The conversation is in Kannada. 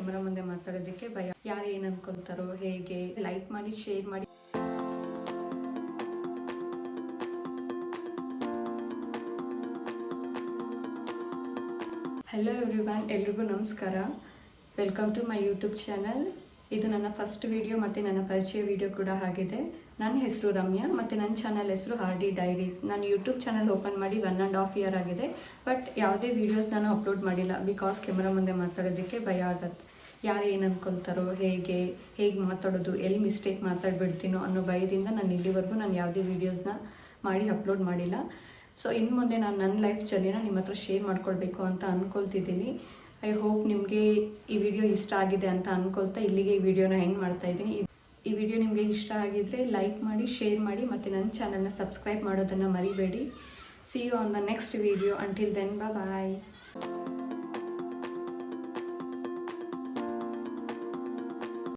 ಕ್ಯಾಮರಾ ಮುಂದೆ ಮಾತಾಡೋದಕ್ಕೆ ಭಯ. ಯಾರು ಏನು ಅನ್ಕೊಳ್ತಾರೋ, ಹೇಗೆ. ಲೈಕ್ ಮಾಡಿ, ಶೇರ್ ಮಾಡಿ. ಹಲೋ ಎವ್ರಿವನ್, ಎಲ್ರಿಗೂ ನಮಸ್ಕಾರ. Welcome to my YouTube channel. ಇದು ನನ್ನ ಫಸ್ಟ್ ವಿಡಿಯೋ ಮತ್ತು ನನ್ನ ಪರಿಚಯ ವಿಡಿಯೋ ಕೂಡ ಆಗಿದೆ. ನನ್ನ ಹೆಸರು ರಮ್ಯಾ ಮತ್ತು ನನ್ನ ಚಾನಲ್ ಹೆಸರು ಹಾರ್ಡಿ ಡೈರೀಸ್. ನಾನು ಯೂಟ್ಯೂಬ್ ಚಾನಲ್ ಓಪನ್ ಮಾಡಿ 1.5 ಇಯರ್ ಆಗಿದೆ. ಬಟ್ ಯಾವುದೇ ವೀಡಿಯೋಸ್ ನಾನು ಅಪ್ಲೋಡ್ ಮಾಡಿಲ್ಲ, ಬಿಕಾಸ್ ಕ್ಯಾಮ್ರಾ ಮುಂದೆ ಮಾತಾಡೋದಕ್ಕೆ ಭಯ ಆಗುತ್ತೆ. ಯಾರು ಏನು ಅನ್ಕೊಳ್ತಾರೋ, ಹೇಗೆ ಮಾತಾಡೋದು, ಎಲ್ಲಿ ಮಿಸ್ಟೇಕ್ ಮಾತಾಡ್ಬಿಡ್ತೀನೋ ಅನ್ನೋ ಭಯದಿಂದ ನಾನು ಇಲ್ಲಿವರೆಗೂ ಯಾವುದೇ ವೀಡಿಯೋಸ್ನ ಮಾಡಿ ಅಪ್ಲೋಡ್ ಮಾಡಿಲ್ಲ. ಸೊ ಇನ್ನು ಮುಂದೆ ನಾನು ನನ್ನ ಲೈಫ್ ಜರ್ನಿನ ನಿಮ್ಮ ಹತ್ರ ಶೇರ್ ಮಾಡ್ಕೊಳ್ಬೇಕು ಅಂತ ಅಂದ್ಕೊಳ್ತಿದ್ದೀನಿ. ಐ ಹೋಪ್ ನಿಮಗೆ ಈ ವಿಡಿಯೋ ಇಷ್ಟ ಆಗಿದೆ ಅಂತ ಅಂದ್ಕೊಳ್ತಾ ಇಲ್ಲಿಗೆ ಈ ವಿಡಿಯೋನ ಎಂಡ್ ಮಾಡ್ತಾಯಿದ್ದೀನಿ. ಈ ವಿಡಿಯೋ ನಿಮಗೆ ಇಷ್ಟ ಆಗಿದ್ರೆ ಲೈಕ್ ಮಾಡಿ, ಶೇರ್ ಮಾಡಿ ಮತ್ತು ನನ್ನ ಚಾನಲ್ನ ಸಬ್ಸ್ಕ್ರೈಬ್ ಮಾಡೋದನ್ನು ಮರಿಬೇಡಿ. See you on the next video. Until then, bye.